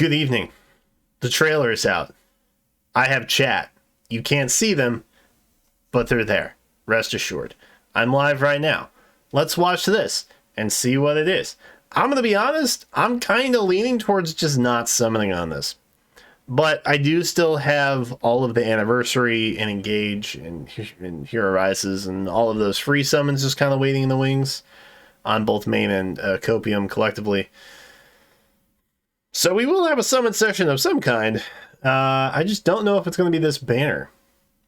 Good evening. The trailer is out. I have chat. You can't see them, but they're there. Rest assured. I'm live right now. Let's watch this and see what it is. I'm going to be honest, I'm kind of leaning towards just not summoning on this. But I do still have all of the Anniversary and Engage and Hero Rises and all of those free summons just kind of waiting in the wings on both main and Copium collectively. So we will have a summon session of some kind. I just don't know if it's going to be this banner.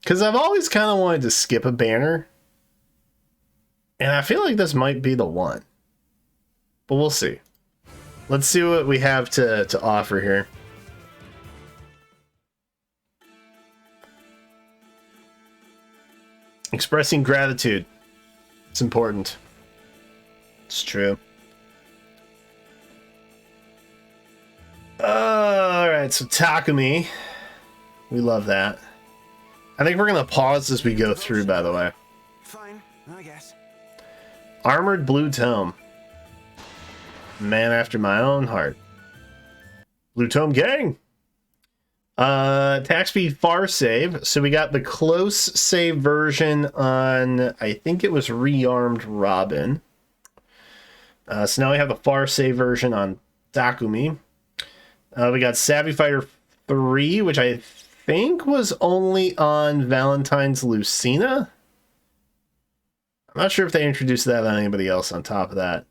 Because I've always kind of wanted to skip a banner. And I feel like this might be the one. But we'll see. Let's see what we have to offer here. Expressing gratitude. It's important. It's true. Alright, so Takumi. We love that. I think we're going to pause as we go through, by the way. Fine, I guess. Armored Blue Tome. Man after my own heart. Blue Tome Gang! Attack speed far save. So we got the close save version on, I think it was Rearmed Robin. So now we have the far save version on Takumi. We got Savvy Fighter 3, which I think was only on Valentine's Lucina. I'm not sure if they introduced that on anybody else on top of that.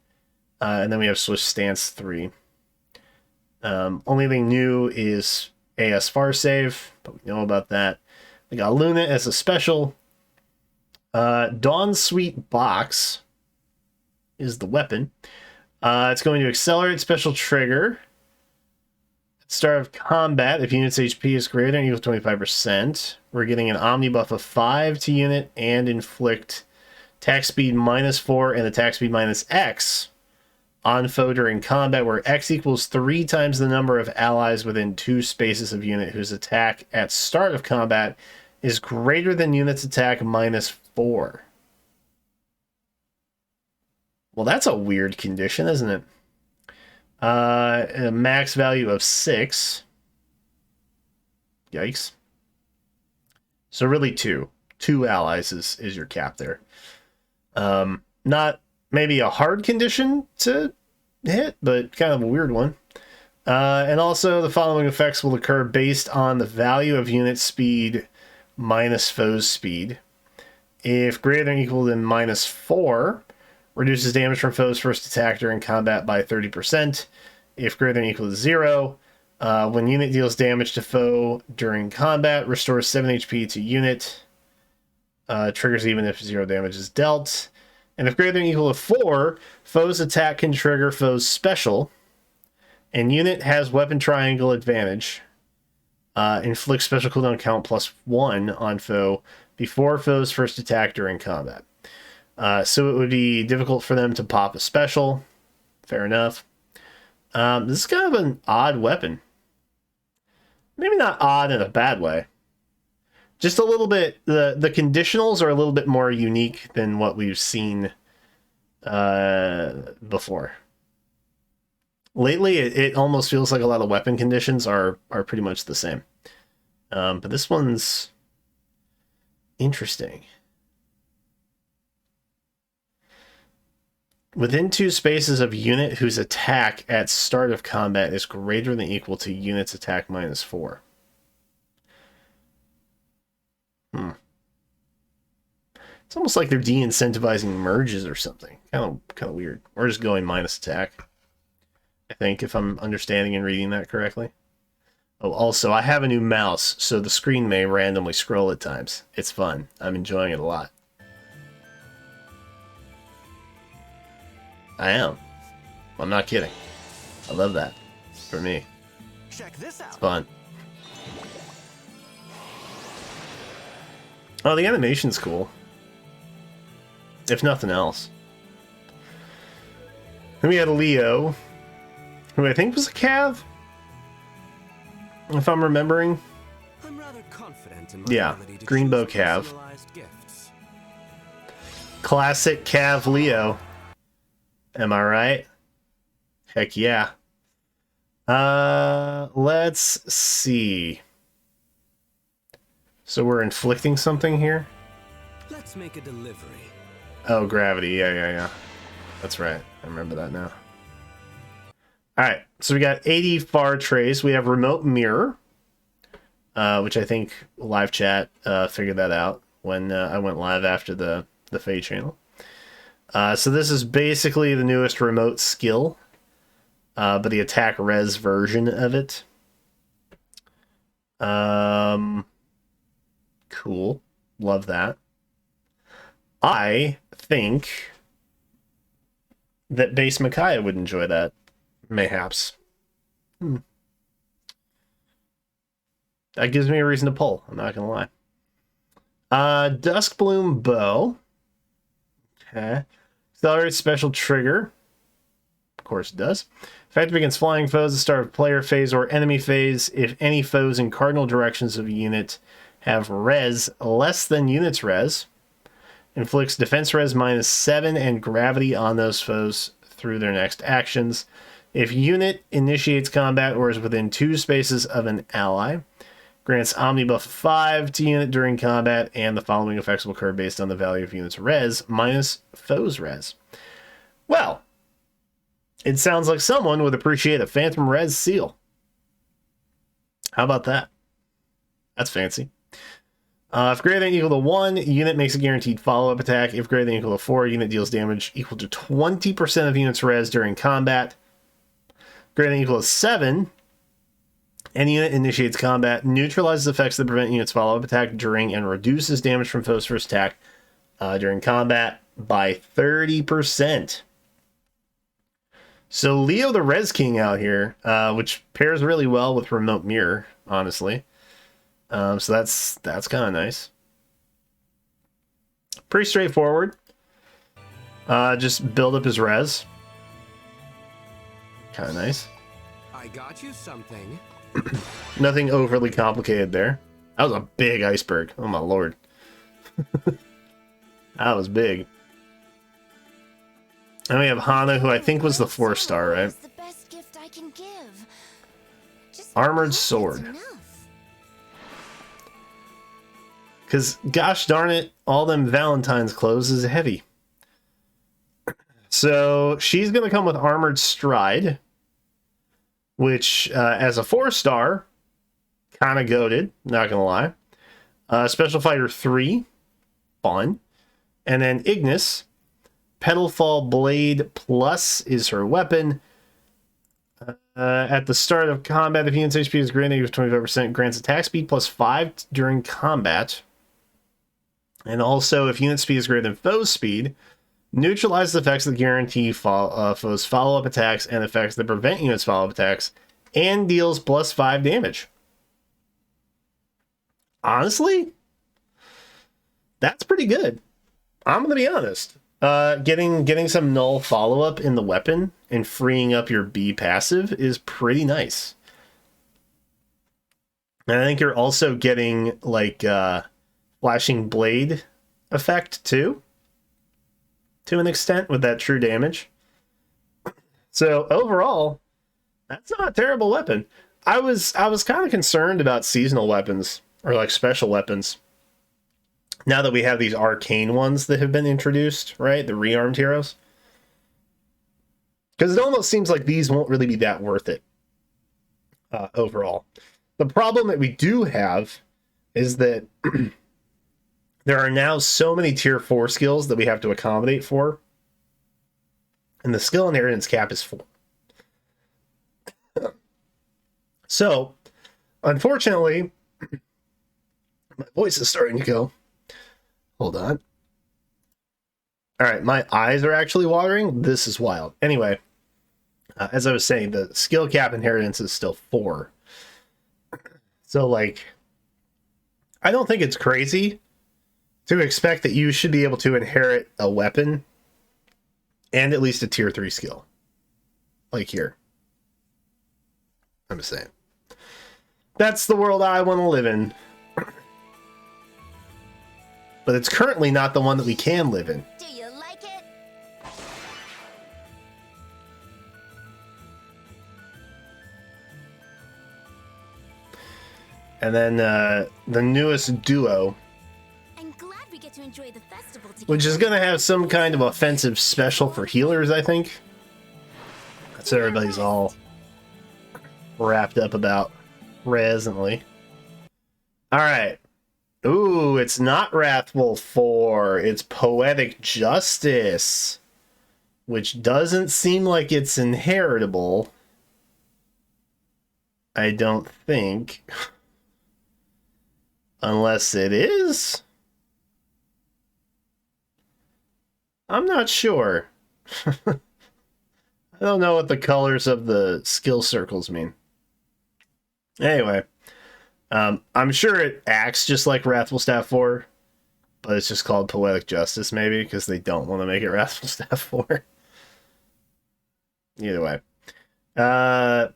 And then we have Swift Stance 3. Only thing new is AS Far Save, but we know about that. We got Luna as a special. Dawn Sweet Box is the weapon. It's going to accelerate special trigger. Start of combat, if unit's HP is greater than or equal to 25%, we're getting an Omni buff of 5 to unit and inflict attack speed -4 and attack speed -X on foe during combat, where X equals 3 times the number of allies within 2 spaces of unit whose attack at start of combat is greater than unit's attack -4. Well, that's a weird condition, isn't it? A max value of 6. Yikes. So really 2. 2 allies is your cap there. Not maybe a hard condition to hit, but kind of a weird one. And also the following effects will occur based on the value of unit speed minus foe's speed. If greater than or equal than -4, reduces damage from foe's first attack during combat by 30%. If greater than or equal to 0, when unit deals damage to foe during combat, restores 7 HP to unit. Triggers even if 0 damage is dealt. And if greater than or equal to 4, foe's attack can trigger foe's special. And unit has weapon triangle advantage. Inflicts special cooldown count +1 on foe before foe's first attack during combat. So it would be difficult for them to pop a special. Fair enough. This is kind of an odd weapon. Maybe not odd in a bad way. Just a little bit, the conditionals are a little bit more unique than what we've seen before. Lately, it almost feels like a lot of weapon conditions are pretty much the same. But this one's interesting. Within 2 spaces of unit whose attack at start of combat is greater than or equal to unit's attack -4. It's almost like they're de-incentivizing merges or something. Kind of weird. Or just going minus attack. I think, if I'm understanding and reading that correctly. Oh, also, I have a new mouse, so the screen may randomly scroll at times. It's fun. I'm enjoying it a lot. I am. I'm not kidding. I love that. For me. Check this out. It's fun. Oh, the animation's cool. If nothing else. Then we had Leo, who I think was a Cav, if I'm remembering. I'm rather confident in my ability to Greenbow choose Cav. personalized gifts. Classic Cav Leo. Am I right? Heck yeah. let's see. So we're inflicting something here? Let's make a delivery. Oh, gravity. Yeah. That's right. I remember that now. Alright, so we got 80 far trace. We have remote mirror, which I think live chat figured that out when I went live after the FEH channel. So this is basically the newest remote skill, but the attack res version of it. Cool. Love that. I think that base Micaiah would enjoy that. Mayhaps. That gives me a reason to pull. I'm not gonna lie. Duskbloom Bow. Okay. Accelerate special trigger. Of course it does. Effective against flying foes at the start of player phase or enemy phase if any foes in cardinal directions of a unit have res less than unit's res. Inflicts defense res -7 and gravity on those foes through their next actions. If unit initiates combat or is within 2 spaces of an ally, grants Omnibuff 5 to unit during combat, and the following effects will occur based on the value of unit's res minus foe's res. Well, it sounds like someone would appreciate a Phantom Res seal. How about that? That's fancy. If greater than or equal to 1, unit makes a guaranteed follow-up attack. If greater than or equal to 4, unit deals damage equal to 20% of unit's res during combat. Greater than or equal to 7, any unit initiates combat, neutralizes effects that prevent unit's follow-up attack during, and reduces damage from foe's first attack during combat by 30%. So Leo the Res King out here, which pairs really well with Remote Mirror, honestly. So that's kind of nice. Pretty straightforward. Just build up his res. Kind of nice. I got you something. Nothing overly complicated there. That was a big iceberg. Oh my lord. That was big. And we have Hanna, who I think was the 4-star, right? The best gift I can give. Armored sword. Because, gosh darn it, all them Valentine's clothes is heavy. So, she's going to come with Armored Stride, which, as a 4-star, kind of goated, not going to lie. Special Fighter 3, fun. And then Ignis, Petalfall Blade Plus is her weapon. At the start of combat, if unit's HP is greater than 25%, grants attack speed +5 during combat. And also, if unit speed is greater than foe's speed, neutralize the effects that guarantee foe's follow-up attacks and effects that prevent units' follow-up attacks, and deals +5 damage. Honestly, that's pretty good. I'm going to be honest. Getting some null follow-up in the weapon and freeing up your B passive is pretty nice. And I think you're also getting, like, Flashing Blade effect, too. To an extent, with that true damage. So, overall, that's not a terrible weapon. I was kind of concerned about seasonal weapons, or, like, special weapons. Now that we have these arcane ones that have been introduced, right? The rearmed heroes. Because it almost seems like these won't really be that worth it overall. The problem that we do have is that there are now so many tier 4 skills that we have to accommodate for. And the skill inheritance cap is 4. So, unfortunately, my voice is starting to go. Hold on. All right, my eyes are actually watering. This is wild. Anyway, as I was saying, the skill cap inheritance is still 4. So, like, I don't think it's crazy to expect that you should be able to inherit a weapon and at least a tier 3 skill. Like here. I'm just saying. That's the world I want to live in. But it's currently not the one that we can live in. Do you like it? And then the newest duo, I'm glad we get to enjoy the festival together. which is going to have some kind of offensive special for healers, I think. That's what everybody's all wrapped up about presently. Alright. Ooh, it's not Wrathful 4. It's Poetic Justice. Which doesn't seem like it's inheritable. I don't think. Unless it is? I'm not sure. I don't know what the colors of the skill circles mean. Anyway, I'm sure it acts just like Wrathful Staff 4, but it's just called Poetic Justice, maybe, because they don't want to make it Wrathful Staff 4. Either way.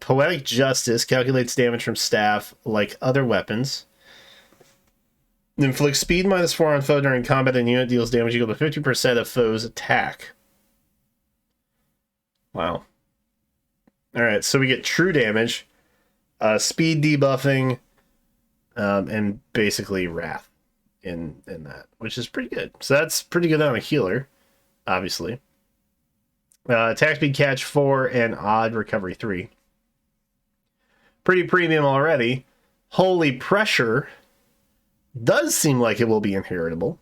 Poetic Justice calculates damage from staff like other weapons. Inflicts speed -4 on foe during combat, and unit deals damage equal to 50% of foe's attack. Wow. Alright, so we get true damage, speed debuffing, and basically wrath in that, which is pretty good. So that's pretty good on a healer, obviously. Attack speed catch 4 and odd recovery 3. Pretty premium already. Holy Pressure does seem like it will be inheritable.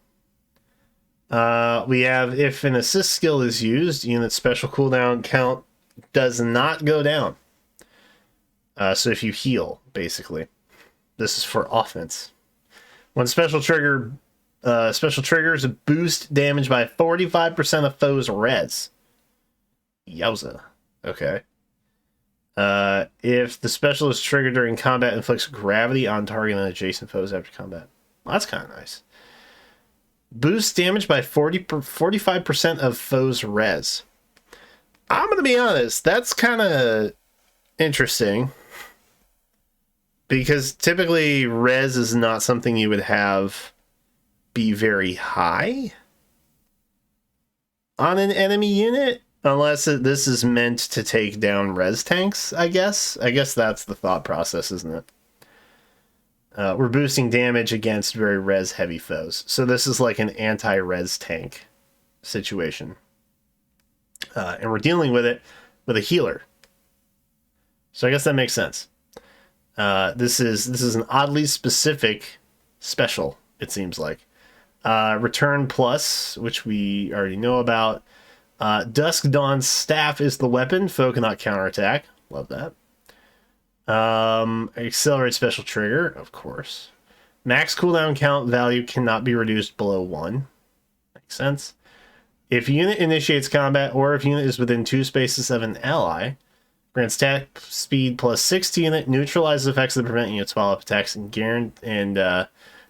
We have, if an assist skill is used, unit special cooldown count does not go down. So if you heal, basically. This is for offense. When special triggers boost damage by 45% of foes' res. Yowza. Okay. If the special is triggered during combat, inflicts gravity on target and adjacent foes after combat. Well, that's kind of nice. Boost damage by 45% of foes' res. I'm going to be honest, that's kind of interesting. Because typically, res is not something you would have be very high on an enemy unit. Unless this is meant to take down res tanks, I guess. I guess that's the thought process, isn't it? We're boosting damage against very res-heavy foes. So this is like an anti-res tank situation. And we're dealing with it with a healer. So I guess that makes sense. This is an oddly specific special, it seems like. Return Plus, which we already know about. Dusk Dawn's Staff is the weapon. Foe cannot counterattack. Love that. Accelerate special trigger, of course. Max cooldown count value cannot be reduced below 1. Makes sense. If unit initiates combat, or if unit is within 2 spaces of an ally, grants attack speed +6 to unit, neutralizes effects that prevent units while up attacks, and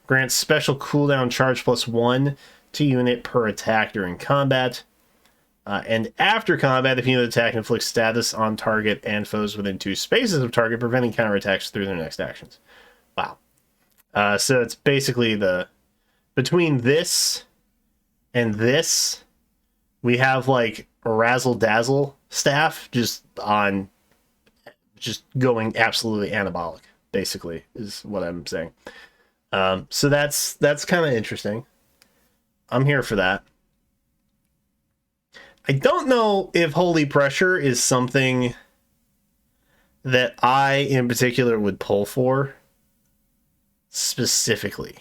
grants special cooldown charge +1 to unit per attack during combat. And after combat, if unit attack inflicts status on target and foes within 2 spaces of target, preventing counterattacks through their next actions. Wow. So it's basically between this and this, we have like a Razzle Dazzle staff just going absolutely anabolic, basically, is what I'm saying. So that's kind of interesting. I'm here for that. I don't know if Holy Pressure is something that I, in particular, would pull for specifically.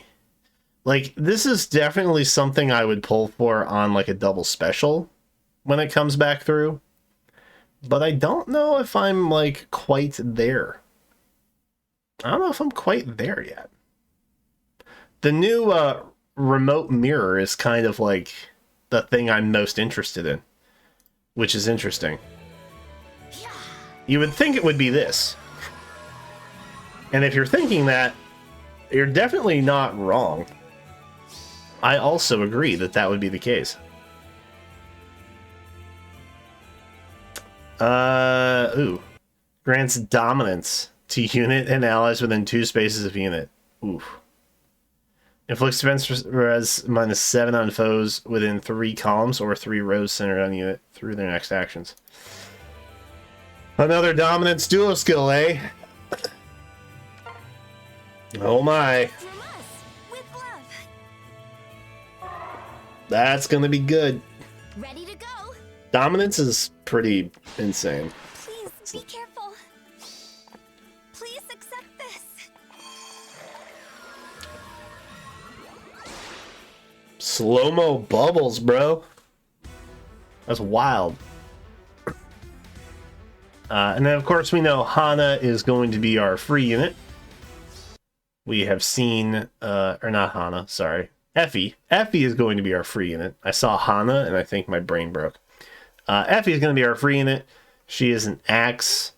Like, this is definitely something I would pull for on, like, a double special when it comes back through. But I don't know if I'm, like, quite there. I don't know if I'm quite there yet. The new remote mirror is kind of, like, the thing I'm most interested in. Which is interesting. You would think it would be this. And if you're thinking that, you're definitely not wrong. I also agree that that would be the case. Grants dominance to unit and allies within 2 spaces of unit. Oof. Inflicts defense res -7 on foes within 3 columns or 3 rows centered on unit through their next actions. Another dominance duo skill, eh? Oh my. From us, with love. That's gonna be good. Ready to go. Dominance is pretty insane. Please be careful. Please accept this. Slow-mo bubbles, bro. That's wild. And then, of course, we know Hanna is going to be our free unit. We have seen, or not Hanna, sorry. Effie. Effie is going to be our free unit. I saw Hanna, and I think my brain broke. Effie is going to be our free unit. She is an axe.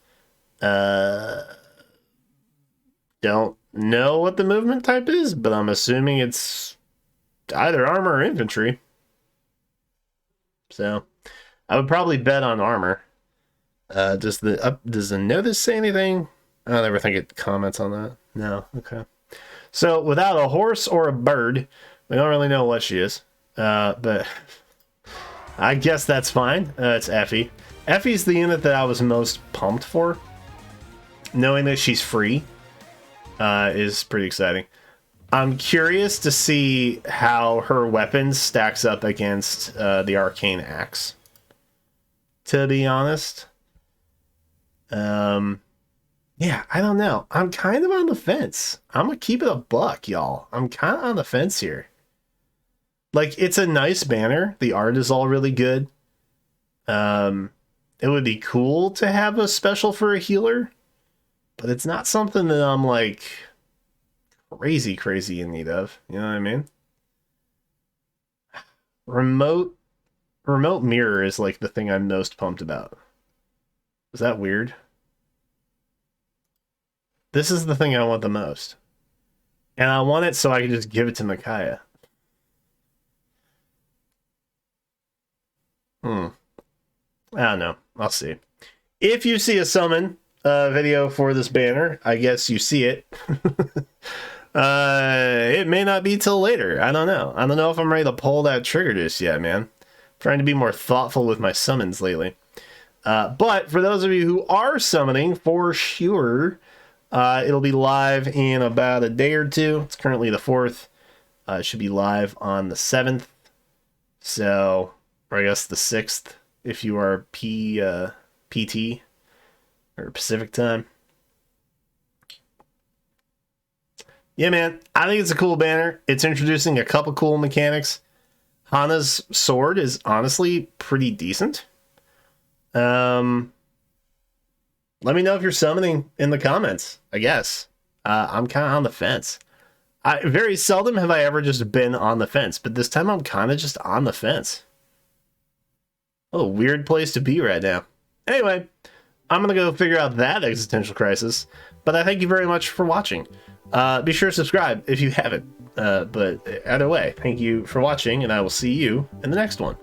Don't know what the movement type is, but I'm assuming it's either armor or infantry. So, I would probably bet on armor. Does the notice say anything? I don't ever think it comments on that. No, okay. So without a horse or a bird, we don't really know what she is. But I guess that's fine. It's Effie. Effie's the unit that I was most pumped for. Knowing that she's free is pretty exciting. I'm curious to see how her weapons stacks up against the arcane axe. To be honest. Yeah, I don't know. I'm kind of on the fence. I'm gonna keep it a buck, y'all. I'm kind of on the fence here. Like, it's a nice banner. The art is all really good. It would be cool to have a special for a healer, but it's not something that I'm like crazy in need of. You know what I mean? Remote mirror is like the thing I'm most pumped about. Is that weird? This is the thing I want the most. And I want it so I can just give it to Micaiah. I don't know. I'll see. If you see a summon video for this banner, I guess you see it. It may not be till later. I don't know. I don't know if I'm ready to pull that trigger just yet, man. I'm trying to be more thoughtful with my summons lately. But for those of you who are summoning, for sure, it'll be live in about a day or two. It's currently the 4th. It should be live on the 7th. So, or I guess the 6th if you are PT or Pacific time. Yeah, man, I think it's a cool banner. It's introducing a couple cool mechanics. Hanna's sword is honestly pretty decent. Let me know if you're summoning in the comments, I guess. I'm kind of on the fence. Very seldom have I ever just been on the fence, but this time I'm kind of just on the fence. What a weird place to be right now. Anyway, I'm going to go figure out that existential crisis, but I thank you very much for watching. Be sure to subscribe if you haven't. But either way, thank you for watching, and I will see you in the next one.